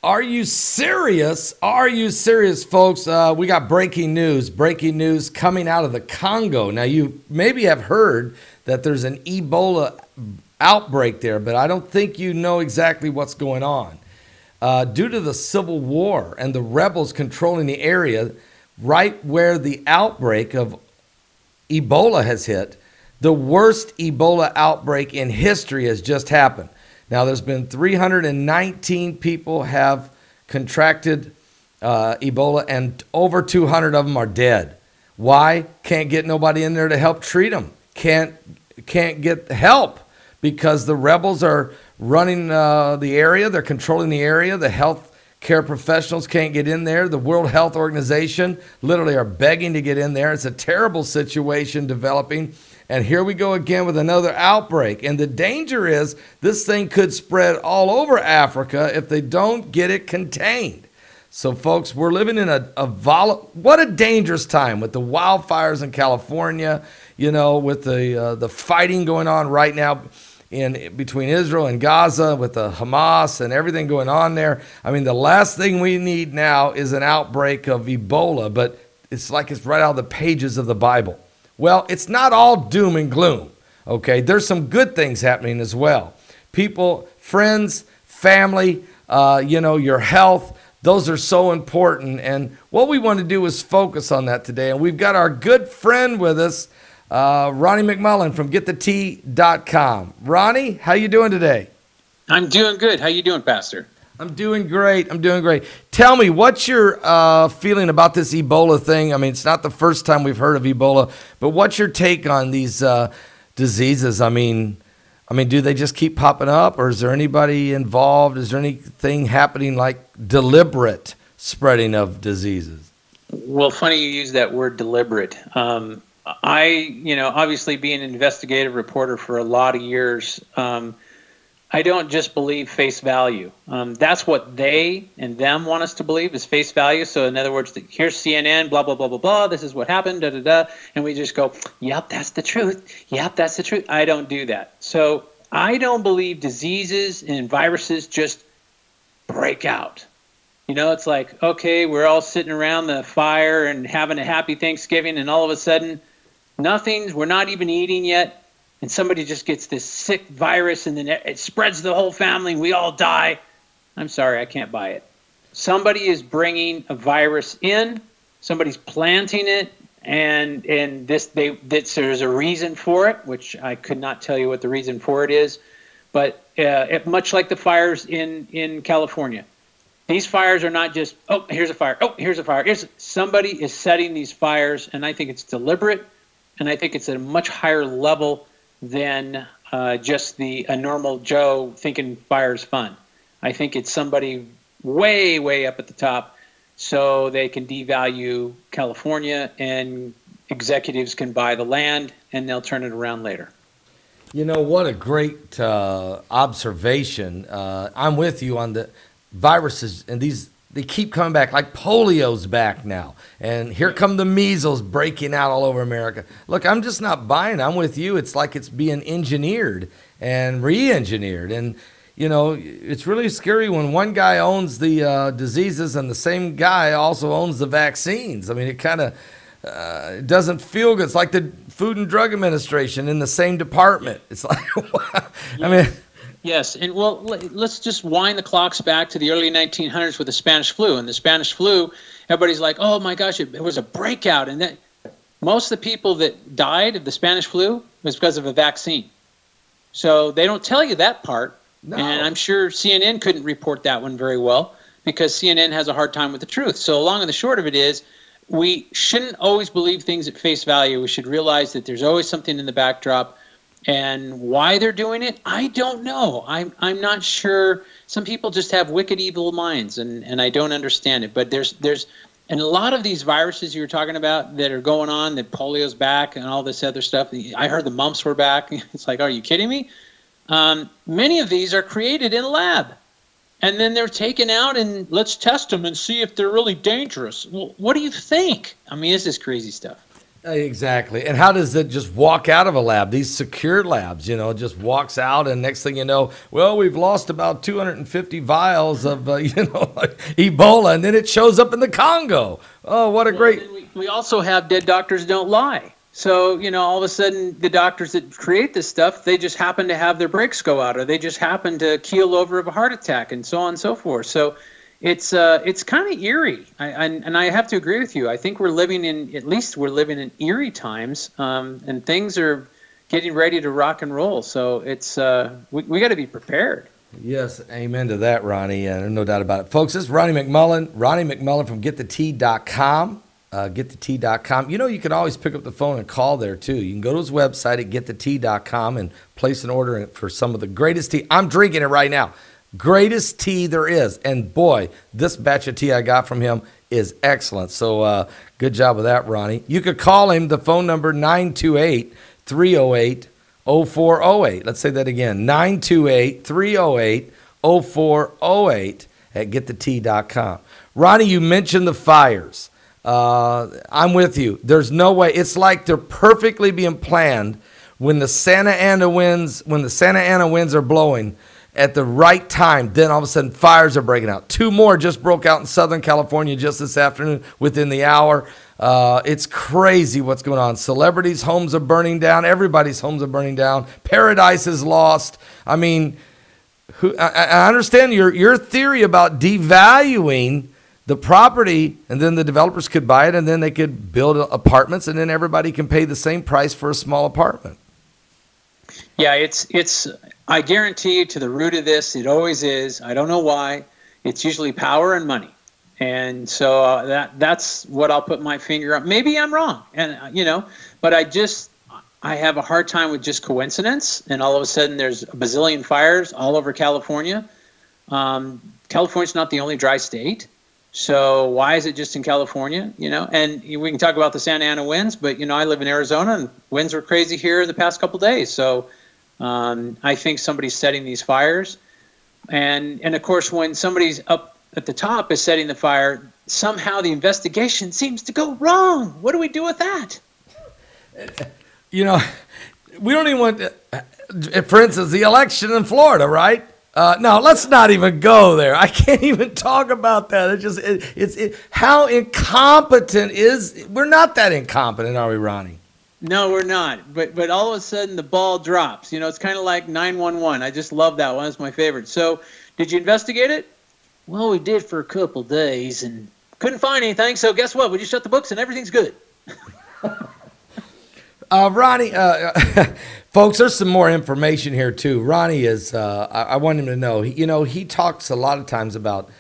Are you serious? Are you serious, folks? We got breaking news. Breaking news coming out of the Congo. Now, you maybe have heard that there's an Ebola outbreak there, but I don't think you know exactly what's going on. Due to the civil war and the rebels controlling the area right where the outbreak of Ebola has hit, the worst Ebola outbreak in history has just happened. Now, there's been 319 people have contracted Ebola, and over 200 of them are dead. Why? Can't get nobody in there to help treat them. Can't get help because the rebels are running the area. They're controlling the area. The health care professionals can't get in there. The World Health Organization literally are begging to get in there. It's a terrible situation developing. And here we go again with another outbreak. And the danger is this thing could spread all over Africa if they don't get it contained. So, folks, we're living in what a dangerous time with the wildfires in California, you know, with the fighting going on right now between Israel and Gaza with the Hamas and everything going on there. I mean, the last thing we need now is an outbreak of Ebola, but it's like it's right out of the pages of the Bible. Well, it's not all doom and gloom, okay? There's some good things happening as well. People, friends, family, your health, those are so important. And what we want to do is focus on that today. And we've got our good friend with us, Ronnie McMullen from GetTheT.com. Ronnie, how you doing today? I'm doing good. How you doing, Pastor? I'm doing great. I'm doing great. Tell me, what's your feeling about this Ebola thing? I mean, it's not the first time we've heard of Ebola, but what's your take on these diseases? I mean, do they just keep popping up, or is there anybody involved? Is there anything happening like deliberate spreading of diseases? Well, funny you use that word deliberate. Obviously being an investigative reporter for a lot of years, I don't just believe face value. That's what they and them want us to believe is face value. So in other words, here's CNN, blah, blah, blah, blah, blah. This is what happened, da, da, da. And we just go, yep, that's the truth. Yep, that's the truth. I don't do that. So I don't believe diseases and viruses just break out. You know, it's like, okay, we're all sitting around the fire and having a happy Thanksgiving, and all of a sudden, we're not even eating yet. And somebody just gets this sick virus, and then it spreads the whole family, and we all die. I'm sorry, I can't buy it. Somebody is bringing a virus in. Somebody's planting it, and there's a reason for it, which I could not tell you what the reason for it is. But much like the fires in California, these fires are not just, oh, here's a fire, oh, here's a fire. Somebody is setting these fires, and I think it's deliberate, and I think it's at a much higher level than just a normal Joe thinking fire's fun. I think it's somebody way, way up at the top so they can devalue California and executives can buy the land and they'll turn it around later. You know, what a great observation. I'm with you on the viruses, and they keep coming back, like polio's back now. And here come the measles breaking out all over America. Look, I'm just not buying. I'm with you. It's like it's being engineered and re-engineered. And, you know, it's really scary when one guy owns the diseases and the same guy also owns the vaccines. I mean, it kind of it doesn't feel good. It's like the Food and Drug Administration in the same department. It's like, I mean... Yes, and well, let's just wind the clocks back to the early 1900s with the Spanish flu. And the Spanish flu, everybody's like, oh my gosh, it was a breakout. And that most of the people that died of the Spanish flu was because of a vaccine. So they don't tell you that part. No. And I'm sure CNN couldn't report that one very well because CNN has a hard time with the truth. So the long and the short of it is we shouldn't always believe things at face value. We should realize that there's always something in the backdrop. And why they're doing it, I don't know. I'm not sure. Some people just have wicked, evil minds, and I don't understand it. But there's and a lot of these viruses you were talking about that are going on, that polio's back and all this other stuff. I heard the mumps were back. It's like, are you kidding me? Many of these are created in a lab, and then they're taken out and let's test them and see if they're really dangerous. Well, what do you think? I mean, this is crazy stuff. Exactly. And how does it just walk out of a lab? These secured labs, just walks out, and next thing you know, well, we've lost about 250 vials of, like Ebola, and then it shows up in the Congo. Oh, what a great. We also have dead doctors don't lie. So, all of a sudden, the doctors that create this stuff, they just happen to have their brakes go out, or they just happen to keel over of a heart attack, and so on and so forth. So it's kind of eerie, and I have to agree with you. I think we're living in eerie times, and things are getting ready to rock and roll. So it's we got to be prepared. Yes, amen to that, Ronnie. No doubt about it. Folks, this is Ronnie McMullen. Ronnie McMullen from GetTheT.com. GetTheT.com. You can always pick up the phone and call there, too. You can go to his website at GetTheT.com and place an order for some of the greatest tea. I'm drinking it right now. Greatest tea there is. And, boy, this batch of tea I got from him is excellent. So good job with that, Ronnie. You could call him. The phone number, 928-308-0408. Let's say that again, 928-308-0408 at GetTheT.com. Ronnie, you mentioned the fires. I'm with you. There's no way. It's like they're perfectly being planned when the Santa Ana winds are blowing at the right time. Then all of a sudden fires are breaking out. 2 more just broke out in Southern California just this afternoon within the hour. It's crazy what's going on. Celebrities' homes are burning down. Everybody's homes are burning down. Paradise is lost. I mean, I understand your theory about devaluing the property, and then the developers could buy it, and then they could build apartments, and then everybody can pay the same price for a small apartment. Yeah, it's. I guarantee you, to the root of this, it always is. I don't know why. It's usually power and money, and so that's what I'll put my finger on. Maybe I'm wrong, and but I have a hard time with just coincidence, and all of a sudden there's a bazillion fires all over California. California's not the only dry state. So why is it just in California, And we can talk about the Santa Ana winds, but, I live in Arizona, and winds were crazy here the past couple of days. So I think somebody's setting these fires. And of course, when somebody's up at the top is setting the fire, somehow the investigation seems to go wrong. What do we do with that? We don't even want, for instance, the election in Florida, right? No, let's not even go there. I can't even talk about that. How incompetent we're not that incompetent, are we, Ronnie? No, we're not. But all of a sudden the ball drops. It's kind of like 911. I just love that one. It's my favorite. So did you investigate it? Well, we did for a couple days and couldn't find anything. So guess what? We just shut the books and everything's good. Ronnie, folks, there's some more information here too. Ronnie is, I want him to know, he talks a lot of times about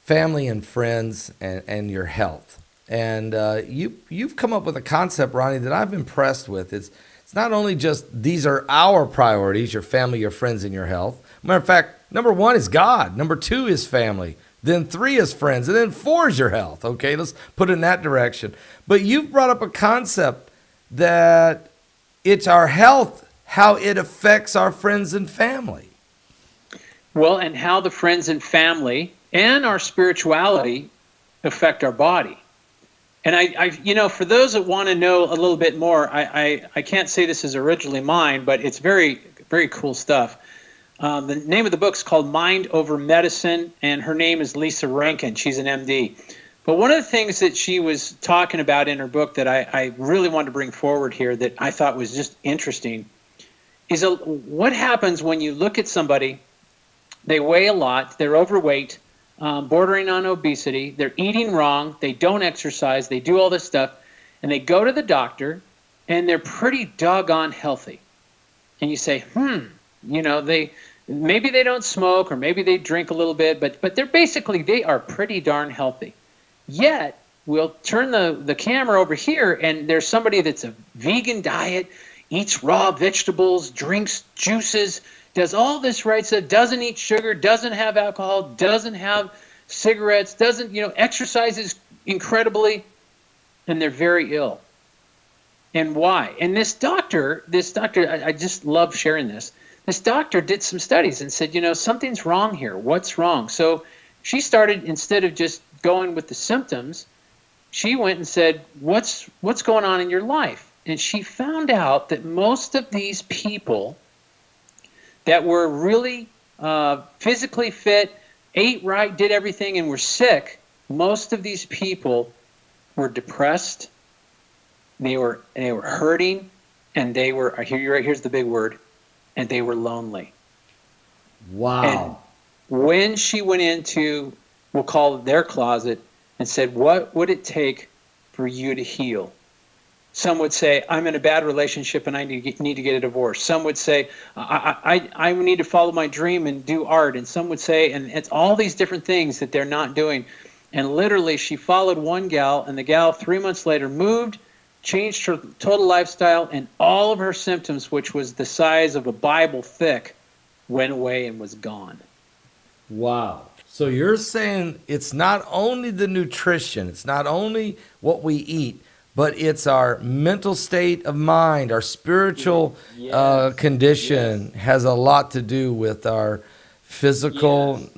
family and friends and your health. And you've come up with a concept, Ronnie, that I've impressed with. It's not only just these are our priorities, your family, your friends, and your health. Matter of fact, number 1 is God. Number 2 is family. Then 3 is friends. And then 4 is your health. Okay, let's put it in that direction. But you've brought up a concept that it's our health, how it affects our friends and family. Well, and how the friends and family and our spirituality affect our body. And I for those that want to know a little bit more, I can't say this is originally mine, but it's very, very cool stuff. The name of the book is called Mind Over Medicine, and her name is Lisa Rankin. She's an MD. But one of the things that she was talking about in her book that I really wanted to bring forward here that I thought was just interesting is what happens when you look at somebody, they weigh a lot, they're overweight, bordering on obesity, they're eating wrong, they don't exercise, they do all this stuff, and they go to the doctor, and they're pretty doggone healthy. And you say, maybe they don't smoke, or maybe they drink a little bit, but they are pretty darn healthy. Yet, we'll turn the camera over here, and there's somebody that's a vegan diet, eats raw vegetables, drinks juices, does all this right stuff, doesn't eat sugar, doesn't have alcohol, doesn't have cigarettes, doesn't, exercises incredibly, and they're very ill. And why? And this doctor, I just love sharing this. This doctor did some studies and said, something's wrong here. What's wrong? So she started, instead of just going with the symptoms, she went and said, what's going on in your life? And she found out that most of these people that were really physically fit, ate right, did everything, and were sick, most of these people were depressed, they were hurting, and they were, here's the big word, and they were lonely. Wow. And when she went into, we'll call it their closet, and said, what would it take for you to heal? Some would say, I'm in a bad relationship and I need to get a divorce. Some would say, I need to follow my dream and do art. And some would say, and it's all these different things that they're not doing. And literally, she followed one gal, and the gal 3 months later moved, changed her total lifestyle, and all of her symptoms, which was the size of a Bible thick, went away and was gone. Wow. So you're saying it's not only the nutrition, it's not only what we eat, but it's our mental state of mind, our spiritual condition has a lot to do with our physical. Yes.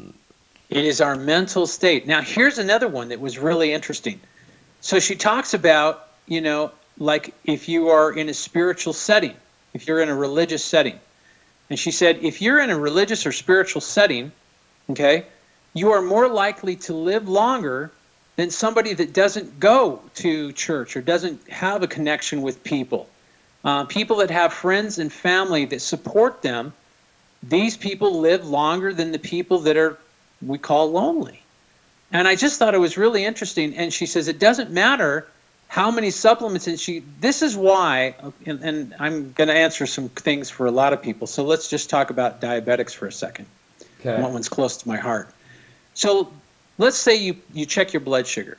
It is our mental state. Now, here's another one that was really interesting. So she talks about, like if you are in a spiritual setting, if you're in a religious setting. And she said, if you're in a religious or spiritual setting, okay, you are more likely to live longer than somebody that doesn't go to church or doesn't have a connection with people. People that have friends and family that support them, these people live longer than the people that are, we call lonely. And I just thought it was really interesting. And she says it doesn't matter how many supplements, and this is why, and I'm going to answer some things for a lot of people. So let's just talk about diabetics for a second. Okay. That one's close to my heart. So let's say you check your blood sugar,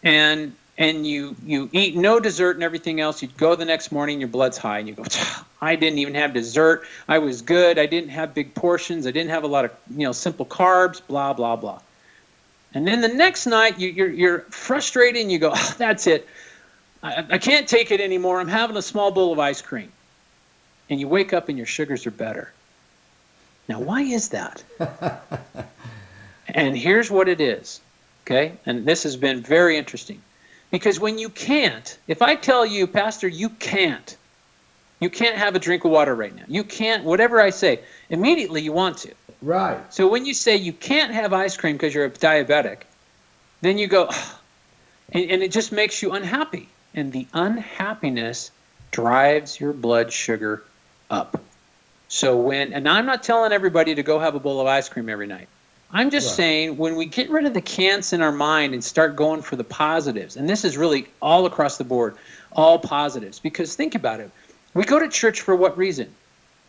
and you eat no dessert and everything else. You go the next morning, your blood's high, and you go, I didn't even have dessert. I was good. I didn't have big portions. I didn't have a lot of simple carbs. Blah blah blah. And then the next night you're frustrated and you go, that's it. I can't take it anymore. I'm having a small bowl of ice cream. And you wake up and your sugars are better. Now, why is that? And here's what it is, okay? And this has been very interesting. Because when you can't, if I tell you, Pastor, you can't have a drink of water right now. You can't, whatever I say, immediately you want to. Right. So when you say you can't have ice cream because you're a diabetic, then you go, and it just makes you unhappy. And the unhappiness drives your blood sugar up. So and I'm not telling everybody to go have a bowl of ice cream every night. I'm just saying when we get rid of the cants in our mind and start going for the positives, and this is really all across the board, all positives, because think about it. We go to church for what reason?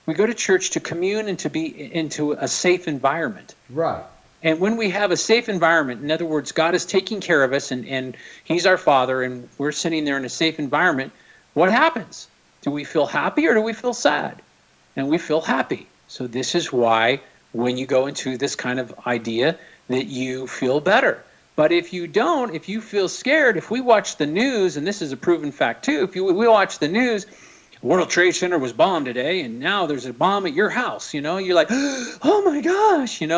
We go to church to commune and to be into a safe environment. Right. And when we have a safe environment, in other words, God is taking care of us and He's our Father and we're sitting there in a safe environment, what happens? Do we feel happy or do we feel sad? And we feel happy. So this is why when you go into this kind of idea that you feel better. But if you don't, if you feel scared, if we watch the news, and this is a proven fact too, if we watch the news, World Trade Center was bombed today, and now there's a bomb at your house, you're like, oh my gosh, and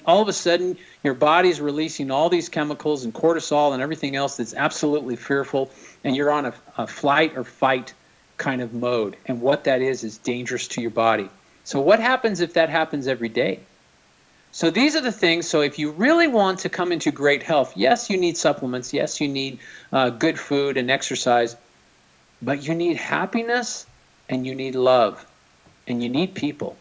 all of a sudden your body's releasing all these chemicals and cortisol and everything else that's absolutely fearful, and you're on a flight or fight kind of mode. And what that is dangerous to your body. So what happens if that happens every day? So these are the things. So if you really want to come into great health, yes, you need supplements. Yes, you need good food and exercise. But you need happiness and you need love and you need people.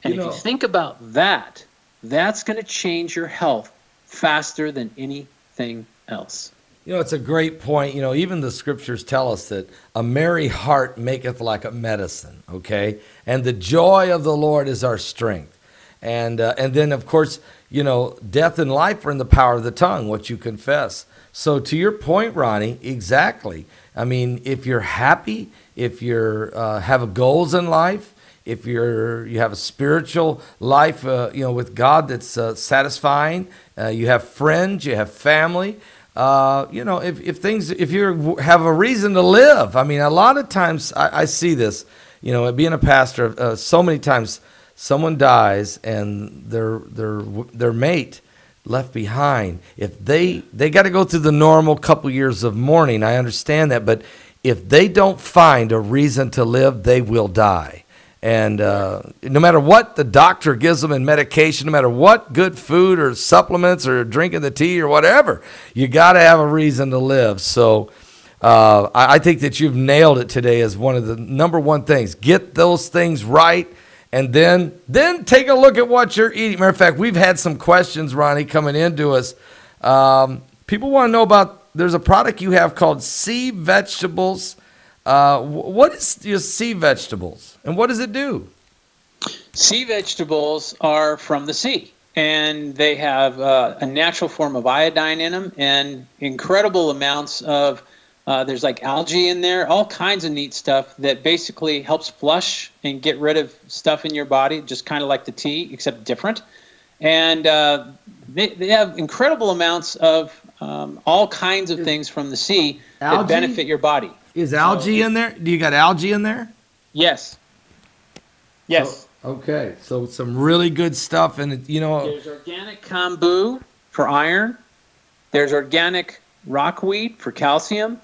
And if you think about that, that's going to change your health faster than anything else. It's a great point. Even the scriptures tell us that a merry heart maketh like a medicine, okay? And the joy of the Lord is our strength. And then, of course, death and life are in the power of the tongue, what you confess. So to your point, Ronnie, exactly. I mean, if you're happy, if you have goals in life, if you have a spiritual life, with God that's satisfying, you have friends, you have family, if you have a reason to live. I mean, a lot of times I see this, being a pastor, so many times someone dies and their mate left behind. If they got to go through the normal couple years of mourning, I understand that, but if they don't find a reason to live, they will die. And no matter what the doctor gives them in medication, no matter what good food or supplements or drinking the tea or whatever, you got to have a reason to live. So I think that you've nailed it today as one of the number one things. Get those things right, and then take a look at what you're eating. Matter of fact, we've had some questions, Ronnie, coming into us. People want to know about, there's a product you have called Sea Vegetables. What is your sea vegetables, and what does it do? Sea vegetables are from the sea, and they have a natural form of iodine in them, and incredible amounts of, there's like algae in there, all kinds of neat stuff that basically helps flush and get rid of stuff in your body, just kind of like the tea, except different. And they have incredible amounts of all kinds of things from the sea that benefit your body. Is algae in there? Do you got algae in there? Yes. Yes. Okay, so some really good stuff, and there's organic kombu for iron. There's organic rockweed for calcium.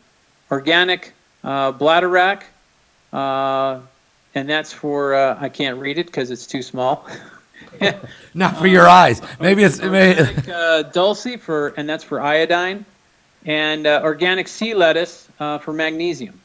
Organic bladderwrack, and that's for I can't read it because it's too small. Not for your eyes. Maybe it's organic dulce and that's for iodine, and organic sea lettuce for magnesium.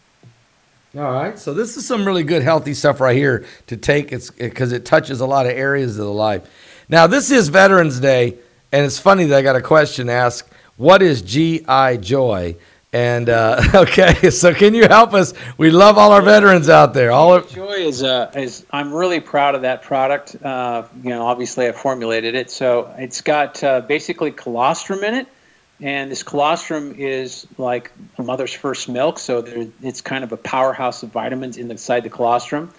All right, so this is some really good healthy stuff right here to take. It's because it touches a lot of areas of the life. Now, this is Veterans Day, and it's funny that I got a question asked. What is GI Joy? And okay, so can you help us? We love all our veterans out there. Joy is I'm really proud of that product. Obviously I formulated it, so it's got basically colostrum in it, and this colostrum is like a mother's first milk, so it's kind of a powerhouse of vitamins inside the colostrum.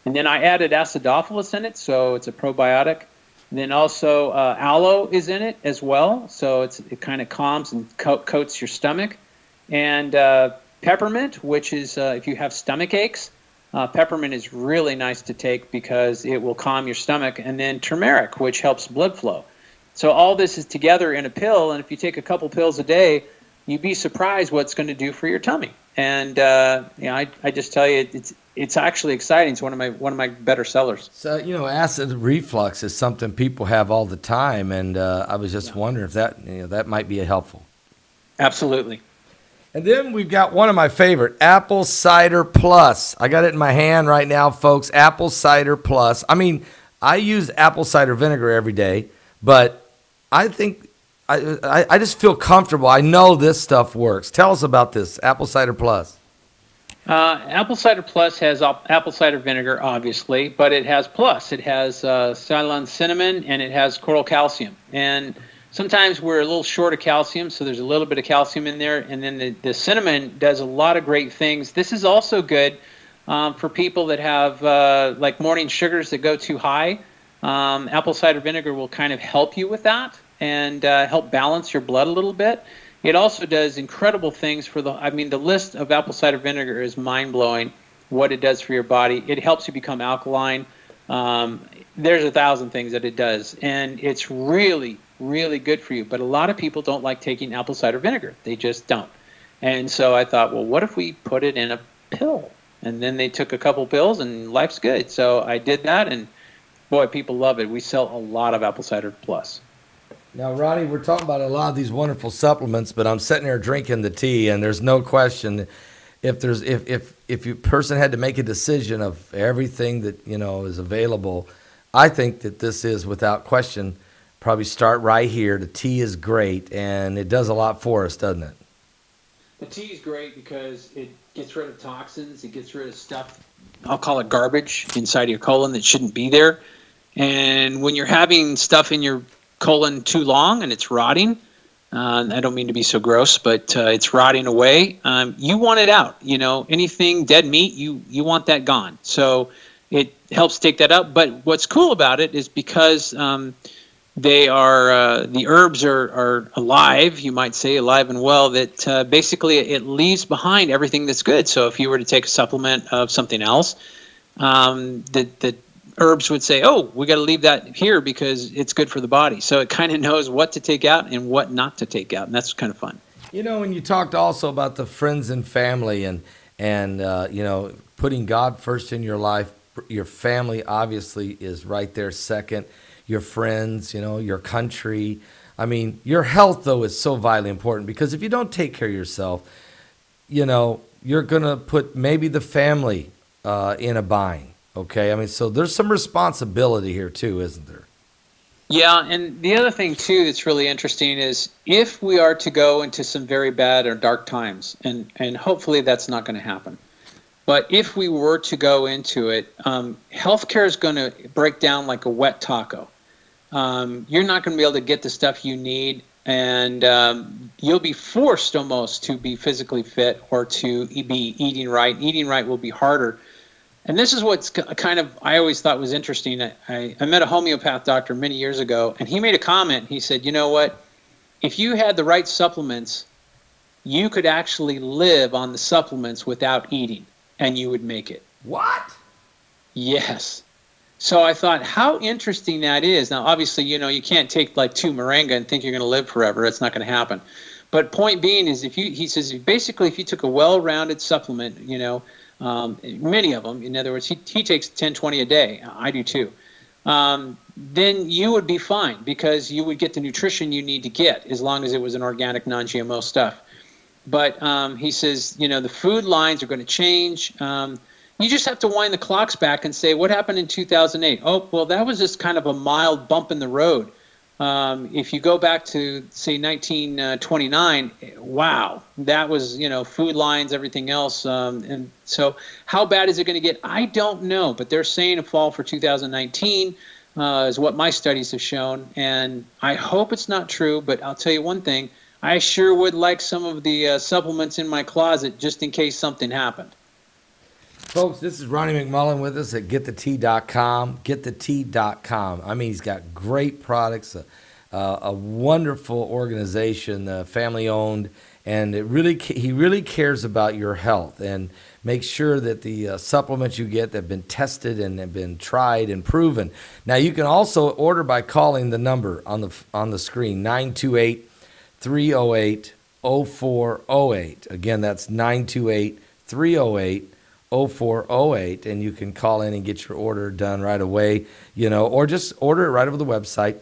And then I added acidophilus in it, so it's a probiotic. And then also aloe is in it as well, so it kind of calms and coats your stomach. And peppermint, which is if you have stomach aches, peppermint is really nice to take because it will calm your stomach. And then turmeric, which helps blood flow. So all this is together in a pill, and if you take a couple pills a day, you'd be surprised what it's going to do for your tummy. And I just tell you, it's actually exciting. It's one of my better sellers. So acid reflux is something people have all the time, and I was just wondering if that might be helpful. Absolutely. And then we've got one of my favorite, Apple Cider Plus. I got it in my hand right now, folks. Apple Cider Plus. I mean, I use apple cider vinegar every day, but I think I just feel comfortable. I know this stuff works. Tell us about this, Apple Cider Plus. Apple Cider Plus has apple cider vinegar, obviously, but it has plus. It has Ceylon cinnamon, and it has coral calcium. And sometimes we're a little short of calcium, so there's a little bit of calcium in there. And then the cinnamon does a lot of great things. This is also good for people that have like morning sugars that go too high. Apple cider vinegar will kind of help you with that and help balance your blood a little bit. It also does incredible things for the list of apple cider vinegar is mind-blowing, what it does for your body. It helps you become alkaline. There's 1,000 things that it does, and it's really, really good for you. But a lot of people don't like taking apple cider vinegar. They just don't. And so I thought, well, what if we put it in a pill? And then they took a couple pills, and life's good. So I did that, and boy, people love it. We sell a lot of Apple Cider Plus. Now, Ronnie, we're talking about a lot of these wonderful supplements, but I'm sitting there drinking the tea, and there's no question if a person had to make a decision of everything that is available, I think that this is without question. Probably start right here. The tea is great, and it does a lot for us, doesn't it? The tea is great because it gets rid of toxins. It gets rid of stuff, I'll call it garbage, inside your colon that shouldn't be there. And when you're having stuff in your colon too long and it's rotting, I don't mean to be so gross, but it's rotting away, you want it out. Anything dead meat, you want that gone. So it helps take that up. But what's cool about it is because they are the herbs are alive, you might say, alive and well, that basically it leaves behind everything that's good. So if you were to take a supplement of something else, the herbs would say, oh, we got to leave that here because it's good for the body. So it kind of knows what to take out and what not to take out, and that's kind of fun. You know, when you talked also about the friends and family and you know, putting God first in your life, your family obviously is right there second, your friends, you know, your country. I mean, your health, though, is so vitally important because if you don't take care of yourself, you know, you're going to put maybe the family in a bind, okay? I mean, so there's some responsibility here, too, isn't there? Yeah, and the other thing, too, that's really interesting is if we are to go into some very bad or dark times, and hopefully that's not going to happen, but if we were to go into it, healthcare is going to break down like a wet taco. You're not going to be able to get the stuff you need, and you'll be forced almost to be physically fit or to be eating right. Eating right will be harder. And this is what's kind of, I always thought was interesting. I met a homeopath doctor many years ago, and he made a comment. He said, you know what? If you had the right supplements, you could actually live on the supplements without eating, and you would make it. What? Yes. So I thought, how interesting that is. Now, obviously, you know, you can't take like 2 moringa and think you're going to live forever. That's not going to happen. But point being is, he says, basically, if you took a well-rounded supplement, you know, many of them, in other words, he takes 10, 20 a day. I do too. Then you would be fine because you would get the nutrition you need to get as long as it was an organic, non-GMO stuff. But he says, you know, the food lines are going to change. You just have to wind the clocks back and say, what happened in 2008? Oh, well, that was just kind of a mild bump in the road. If you go back to, say, 1929, wow, that was, you know, food lines, everything else. And so how bad is it going to get? I don't know, but they're saying a fall for 2019 is what my studies have shown. And I hope it's not true, but I'll tell you one thing. I sure would like some of the supplements in my closet just in case something happened. Folks, this is Ronnie McMullen with us at GetTheT.com. GetTheT.com. I mean, he's got great products, a wonderful organization, family-owned, and he really cares about your health and makes sure that the supplements you get that have been tested and have been tried and proven. Now, you can also order by calling the number on the screen, 928-308-0408. Again, that's 928-308-0408. 0408, and you can call in and get your order done right away, you know, or just order it right over the website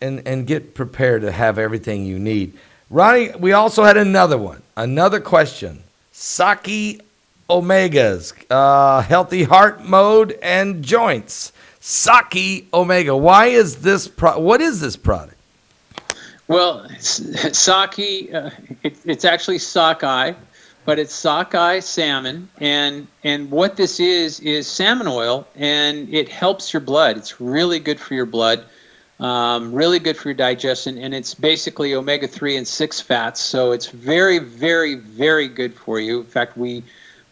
and get prepared to have everything you need. Ronnie, we also had another question. Saki Omegas, healthy heart mode and joints. Saki Omega. What is this product? Well, Saki, it's actually sockeye. But it's sockeye salmon, and what this is salmon oil, and it helps your blood. It's really good for your blood, really good for your digestion, and it's basically omega-3 and 6 fats, so it's very, very, very good for you. In fact, we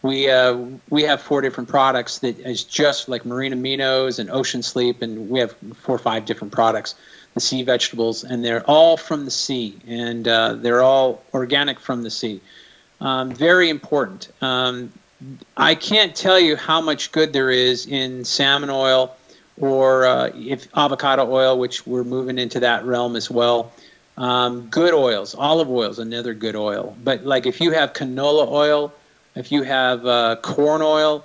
have 4 different products that is just like marine aminos and ocean sleep, and we have 4 or 5 different products, the sea vegetables, and they're all from the sea, and they're all organic from the sea. Very important. I can't tell you how much good there is in salmon oil or if avocado oil, which we're moving into that realm as well. Good oils, olive oil is another good oil. But like if you have canola oil, if you have corn oil,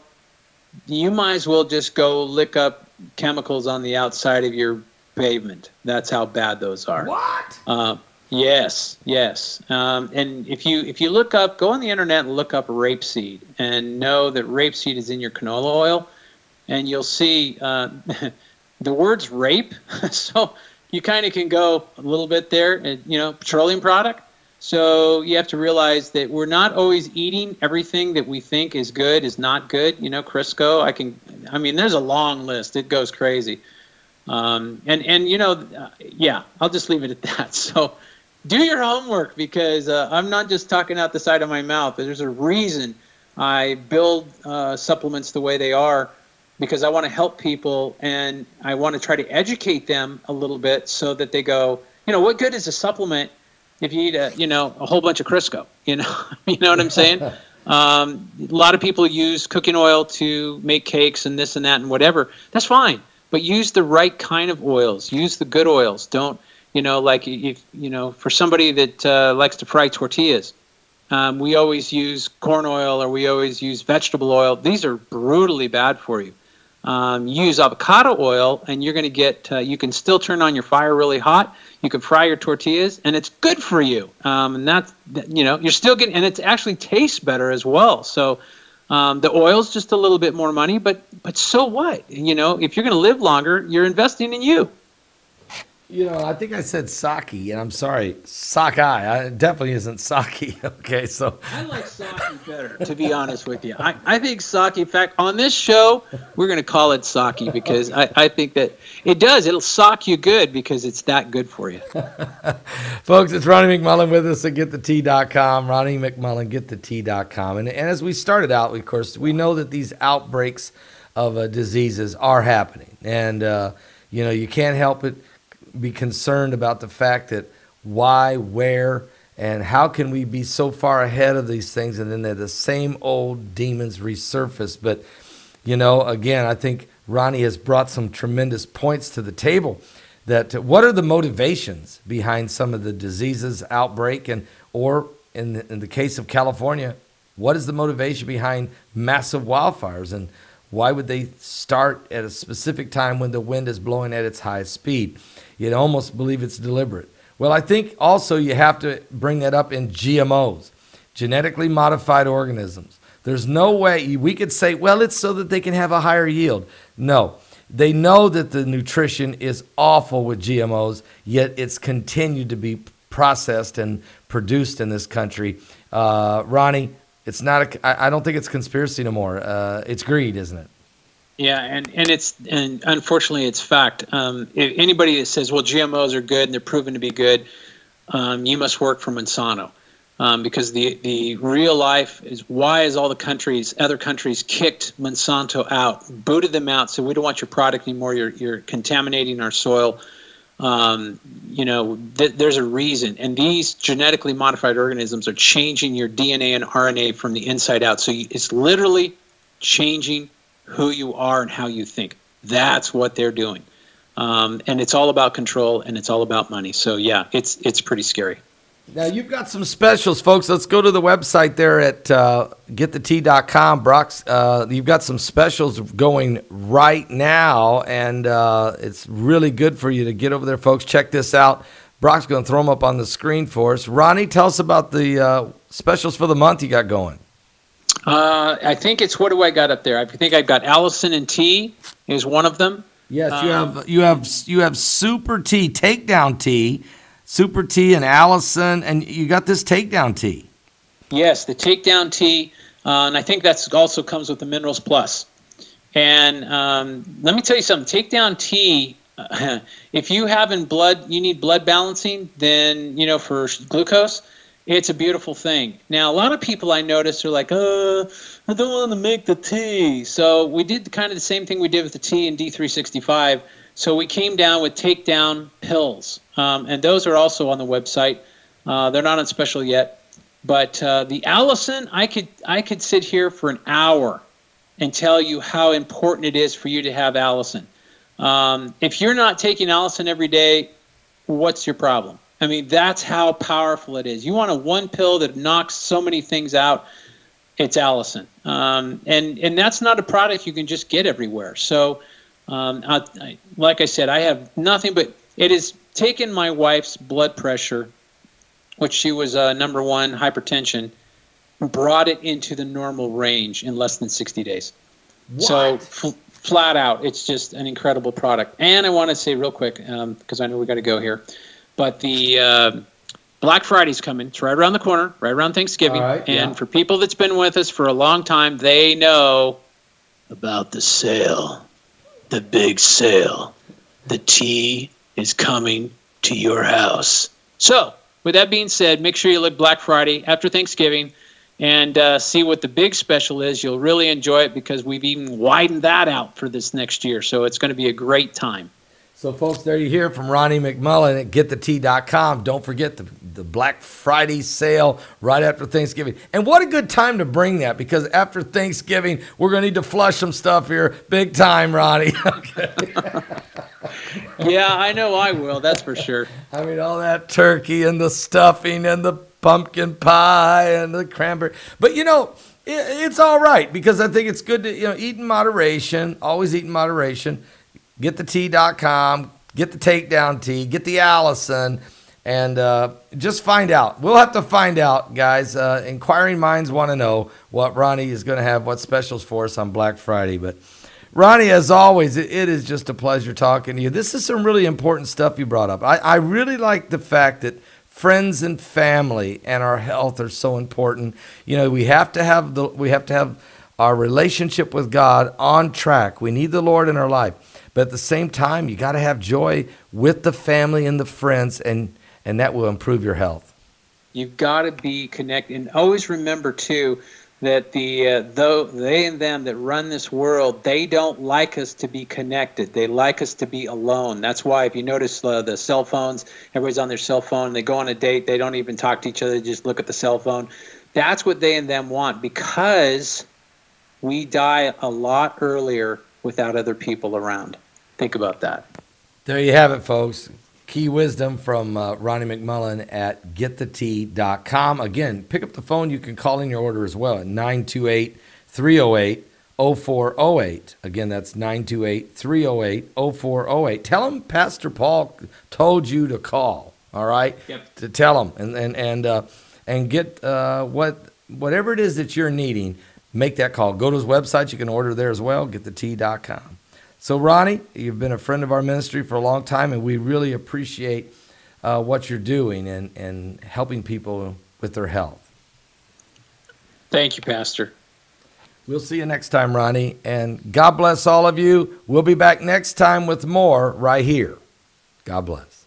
you might as well just go lick up chemicals on the outside of your pavement. That's how bad those are. What? Yes. And if you look up, go on the internet and look up rapeseed, and know that rapeseed is in your canola oil, and you'll see the words rape. So you kind of can go a little bit there, you know, petroleum product. So you have to realize that we're not always eating everything that we think is good is not good. You know, Crisco. I mean, there's a long list. It goes crazy. And you know, yeah, I'll just leave it at that. So. Do your homework, because I'm not just talking out the side of my mouth. There's a reason I build supplements the way they are, because I want to help people and I want to try to educate them a little bit so that they go, you know, what good is a supplement if you eat a whole bunch of Crisco? You know what I'm saying? A lot of people use cooking oil to make cakes and this and that and whatever. That's fine, but use the right kind of oils. Use the good oils. Don't, like if, for somebody that likes to fry tortillas, we always use corn oil or we always use vegetable oil. These are brutally bad for you. Use avocado oil, and you're going to get, you can still turn on your fire really hot. You can fry your tortillas, and it's good for you. And that's, you're still getting, and it actually tastes better as well. So the oil's just a little bit more money, but so what? If you're going to live longer, you're investing in you. I think I said sake, and I'm sorry, sockeye. It definitely isn't sake. Okay, so I like sake better, to be honest with you. I think sake, in fact, on this show, we're going to call it sake because I think that it does. It'll sock you good because it's that good for you. Folks, it's Ronnie McMullen with us at GetTheTea.com. Ronnie McMullen, GetTheTea.com. And as we started out, of course, we know that these outbreaks of diseases are happening. And, you can't help it. Be concerned about the fact that why, where, and how can we be so far ahead of these things, and then they're the same old demons resurface. But, again, I think Ronnie has brought some tremendous points to the table. That what are the motivations behind some of the diseases outbreak, or in the case of California, what is the motivation behind massive wildfires, and why would they start at a specific time when the wind is blowing at its highest speed? You'd almost believe it's deliberate. Well, I think also you have to bring that up in GMOs, genetically modified organisms. There's no way we could say, well, it's so that they can have a higher yield. No, they know that the nutrition is awful with GMOs, yet it's continued to be processed and produced in this country. Ronnie, it's not I don't think it's conspiracy no more. It's greed, isn't it? Yeah, and unfortunately it's fact. If anybody that says, well, GMOs are good and they're proven to be good, you must work for Monsanto. Because the real life is, why is all the other countries kicked Monsanto out, booted them out, so we don't want your product anymore, you're contaminating our soil. There's a reason. And these genetically modified organisms are changing your DNA and RNA from the inside out. So it's literally changing who you are and how you think. That's what they're doing. And it's all about control, and it's all about money. So, yeah, it's pretty scary. Now, you've got some specials, folks. Let's go to the website there at GetTheTea.com. Brock's, you've got some specials going right now, and it's really good for you to get over there, folks. Check this out. Brock's going to throw them up on the screen for us. Ronnie, tell us about the specials for the month you got going. I think it's, what do I got up there? I think I've got Allison and Tea is one of them. Yes, you have Super Tea, Takedown Tea, Super Tea, and Allison, and you got this Takedown Tea. Yes, the Takedown Tea, and I think that's also comes with the Minerals Plus. And let me tell you something. Takedown Tea, if you you need blood balancing, then for glucose, it's a beautiful thing. Now, a lot of people I notice are like, I don't want to make the tea. So we did kind of the same thing we did with the tea in D365. So we came down with Takedown pills, and those are also on the website. They're not on special yet. But the Allison, I could sit here for an hour and tell you how important it is for you to have Allison. If you're not taking Allison every day, what's your problem? I mean, that's how powerful it is. You want a one pill that knocks so many things out, it's Allison. And that's not a product you can just get everywhere. So, like I said, I have nothing but, it has taken my wife's blood pressure, which she was number 1, hypertension, brought it into the normal range in less than 60 days. What? So flat out, it's just an incredible product. And I want to say real quick, because I know we got to go here, but the Black Friday's coming. It's right around the corner, right around Thanksgiving. Right, and for people that's been with us for a long time, they know about the sale, the big sale. The tea is coming to your house. So, with that being said, make sure you look Black Friday after Thanksgiving and see what the big special is. You'll really enjoy it because we've even widened that out for this next year. So it's going to be a great time. So, folks, there you hear from Ronnie McMullen at GetTheTea.com. Don't forget to the Black Friday sale right after Thanksgiving. And what a good time to bring that, because after Thanksgiving, we're going to need to flush some stuff here big time, Ronnie. Okay. Yeah, I know I will. That's for sure. I mean, all that turkey and the stuffing and the pumpkin pie and the cranberry. But, it's all right, because I think it's good to, eat in moderation, always eat in moderation. Get the tea.com, get the Takedown Tea, get the Allison, and just find out. We'll have to find out, guys. Inquiring minds want to know what Ronnie is going to have, what specials for us on Black Friday. But Ronnie, as always, it is just a pleasure talking to you. This is some really important stuff you brought up. I really like the fact that friends and family and our health are so important. We have to have our relationship with God on track. We need the Lord in our life. But at the same time, you got to have joy with the family and the friends, and that will improve your health. You've got to be connected. And always remember, too, that though they and them that run this world, they don't like us to be connected. They like us to be alone. That's why, if you notice the cell phones, everybody's on their cell phone. They go on a date. They don't even talk to each other. They just look at the cell phone. That's what they and them want, because we die a lot earlier without other people around. Think about that. There you have it, folks. Key wisdom from Ronnie McMullen at getthetea.com. Again, pick up the phone. You can call in your order as well at 928-308-0408. Again, that's 928-308-0408. Tell them Pastor Paul told you to call, all right? Yep. To tell them and get whatever it is that you're needing, make that call. Go to his website. You can order there as well, getthetea.com. So, Ronnie, you've been a friend of our ministry for a long time, and we really appreciate what you're doing and helping people with their health. Thank you, Pastor. We'll see you next time, Ronnie, and God bless all of you. We'll be back next time with more right here. God bless.